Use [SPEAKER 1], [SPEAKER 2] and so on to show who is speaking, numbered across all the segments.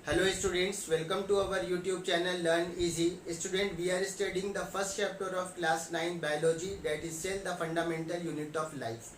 [SPEAKER 1] Hello students, welcome to our YouTube channel Learn Easy. Student, we are studying the first chapter of class 9 biology, that is cell, the fundamental unit of life.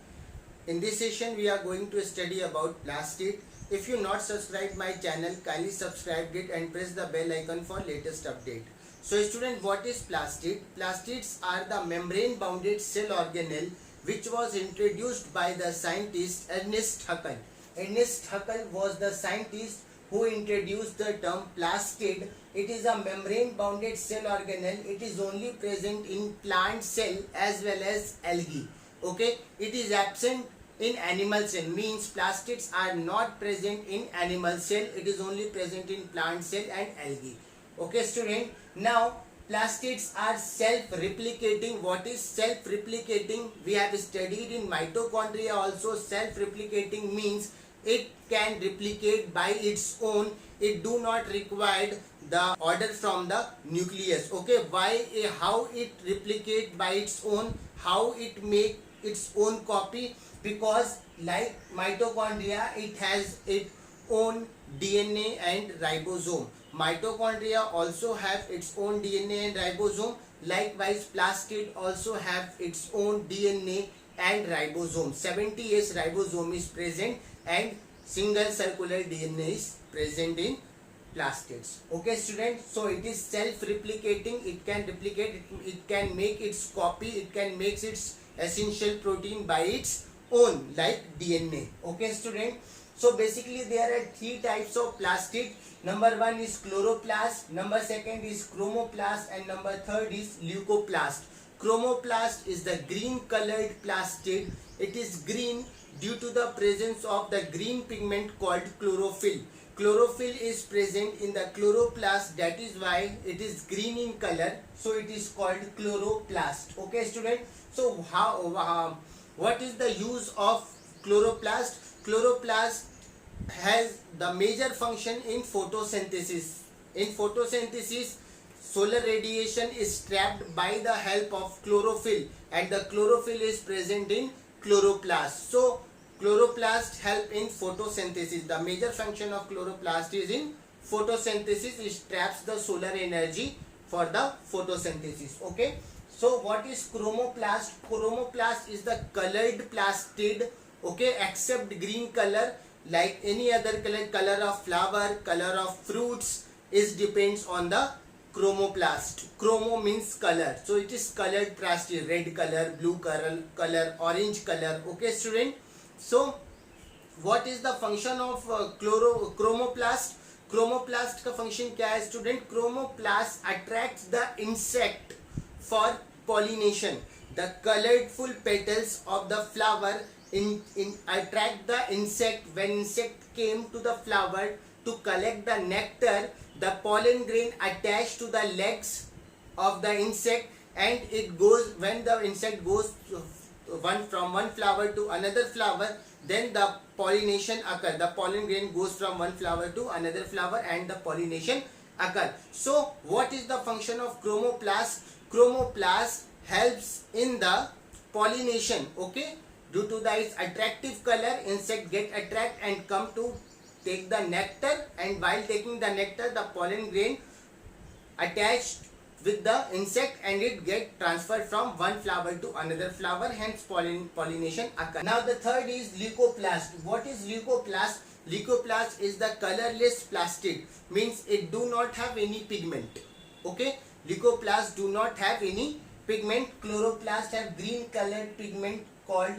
[SPEAKER 1] In this session we are going to study about plastid. If you not subscribed my channel, kindly subscribe it and press the bell icon for latest update. So student, what is plastid? Plastids are the membrane bounded cell organelle which was introduced by the scientist Ernest Haeckel. Ernest Haeckel was the scientist who introduced the term plastid. It is a membrane bounded cell organelle. It is only present in plant cell as well as algae. Okay, it is absent in animal cell, means plastids are not present in animal cell. It is only present in plant cell and algae. Okay student, now plastids are self-replicating. What is self-replicating? We have studied in mitochondria also. Self-replicating means it can replicate by its own. It do not require the order from the nucleus. Okay, how it replicate by its own, how it make its own copy? Because like mitochondria, it has its own DNA and ribosome. Mitochondria also have its own DNA and ribosome. Likewise, plastid also have its own DNA and ribosome. 70S ribosome is present and single circular DNA is present in plastids. Okay students, so it is self-replicating. It can replicate, it can make its copy, it can make its essential protein by its own, like DNA. Okay student, so basically there are three types of plastid. Number one is chloroplast, number second is chromoplast, and number third is leucoplast. Chromoplast is the green colored plastid. It is green due to the presence of the green pigment called chlorophyll. Chlorophyll is present in the chloroplast, that is why it is green in color, so it is called chloroplast. Okay student, so what is the use of chloroplast? Chloroplast has the major function in photosynthesis. In photosynthesis, solar radiation is trapped by the help of chlorophyll, and the chlorophyll is present in chloroplast. So chloroplast help in photosynthesis. The major function of chloroplast is in photosynthesis. It traps the solar energy for the photosynthesis. Okay, so what is chromoplast? Chromoplast is the colored plastid, okay, except green color. Like any other color of flower, color of fruits is depends on the chromoplast. Chromo means color, so it is colored plastid, red color, blue color, orange color. Okay student, so what is the function of chromoplast? Chromoplast का function क्या है student? Chromoplast attracts the insect for pollination. The colorful petals of the flower attract the insect. When insect came to the flower to collect the nectar, the pollen grain attached to the legs of the insect, and it goes, when the insect goes from one flower to another flower, then the pollination occur. The pollen grain goes from one flower to another flower and the pollination occur. So what is the function of chromoplast? Chromoplast helps in the pollination. Okay, due to its attractive color, insect get attract and come to take the nectar, and while taking the nectar, the pollen grain attached with the insect and it get transferred from one flower to another flower, hence pollination occur. Now the third is leucoplast. What is leucoplast? Leucoplast is the colorless plastid, means it do not have any pigment. Okay, leucoplast do not have any pigment. Chloroplast have green colored pigment called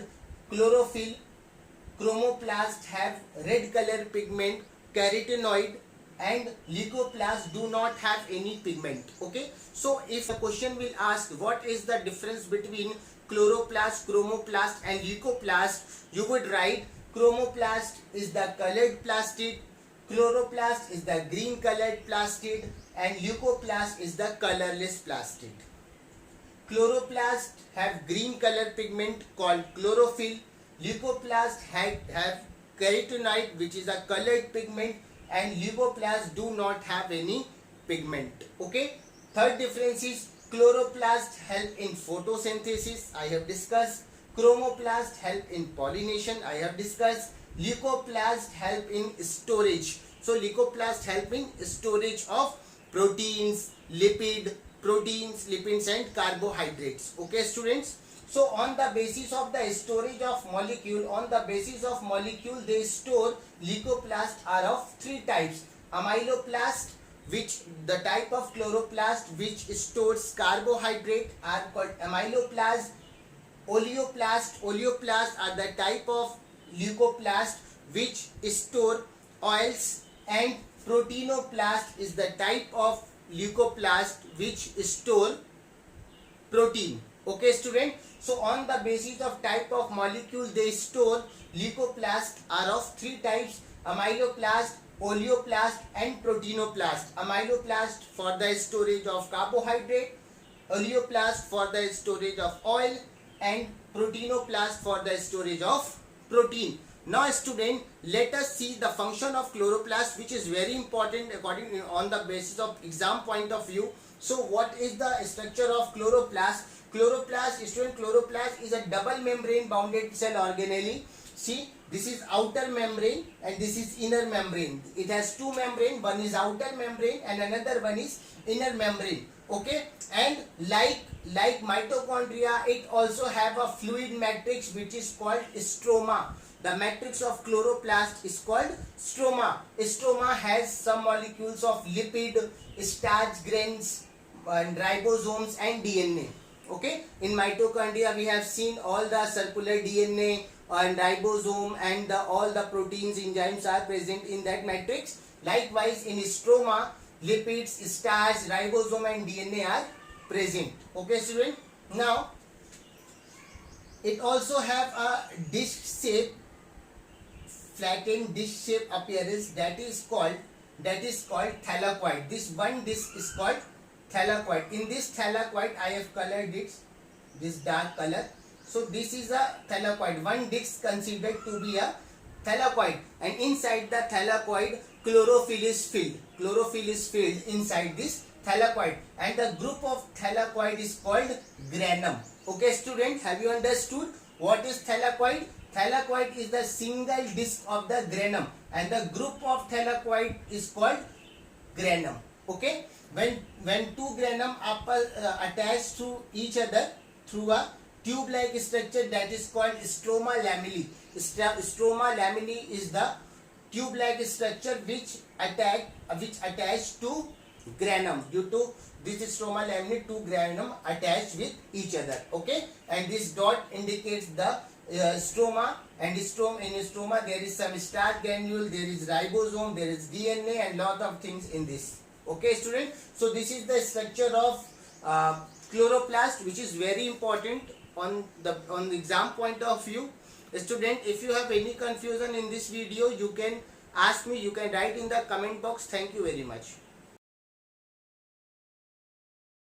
[SPEAKER 1] chlorophyll. Chromoplast have red color pigment, carotenoid, and leucoplast do not have any pigment. Okay, so if a question will ask what is the difference between chloroplast, chromoplast and leucoplast, you would write chromoplast is the colored plastid, chloroplast is the green colored plastid, and leucoplast is the colorless plastid. Chloroplast have green color pigment called chlorophyll. Leucoplast have carotenoid, which is a colored pigment, and leucoplast do not have any pigment. Okay, third difference is chloroplast help in photosynthesis, I have discussed. Chromoplast help in pollination, I have discussed. Leucoplast help in storage. So leucoplast help in storage of proteins, lipids and carbohydrates. Okay students. So on the basis of the storage of molecule, they store leucoplast are of three types. Amyloplast, which the type of chloroplast which stores carbohydrate are called amyloplast. Oleoplast are the type of leucoplast which store oils, and proteinoplast is the type of leucoplast which store protein. Okay student. So on the basis of type of molecule they store, leucoplast are of three types: amyloplast, oleoplast and proteinoplast. Amyloplast for the storage of carbohydrate, oleoplast for the storage of oil, and proteinoplast for the storage of protein. Now student, let us see the function of chloroplast, which is very important according on the basis of exam point of view. So what is the structure of chloroplast? Chloroplast is a double membrane bounded cell organelle. See, this is outer membrane and this is inner membrane. It has two membrane, one is outer membrane and another one is inner membrane. Okay, and like mitochondria, it also have a fluid matrix which is called stroma. The matrix of chloroplast is called stroma. Stroma has some molecules of lipid, starch grains, and ribosomes and DNA. Okay, in mitochondria we have seen all the circular DNA and ribosome and all the proteins, enzymes are present in that matrix. Likewise in stroma, lipids, starch, ribosome and DNA are present. Okay student. Now it also have a disc shape, flattened disc shape appearance, that is called thylakoid. This one disc is called thylakoid. In this thylakoid I have colored it this dark color. So this is a thylakoid. One disc considered to be a thylakoid, and inside the thylakoid chlorophyll is filled inside this thylakoid, and the group of thylakoid is called granum. Okay student, have you understood what is thylakoid? Thylakoid is the single disc of the granum and the group of thylakoid is called granum. Okay, when two granum are attached to each other through a tube-like structure, that is called stroma lamellae. Stroma lamellae is the tube-like structure which attached to granum. Due to this stroma lamellae, two granum attached with each other. Okay, and this dot indicates the stroma, and in stroma there is some starch granule, there is ribosome, there is DNA and lot of things in this. Okay student, so this is the structure of chloroplast, which is very important on the exam point of view. Student, if you have any confusion in this video, you can ask me, you can write in the comment box. Thank you very much.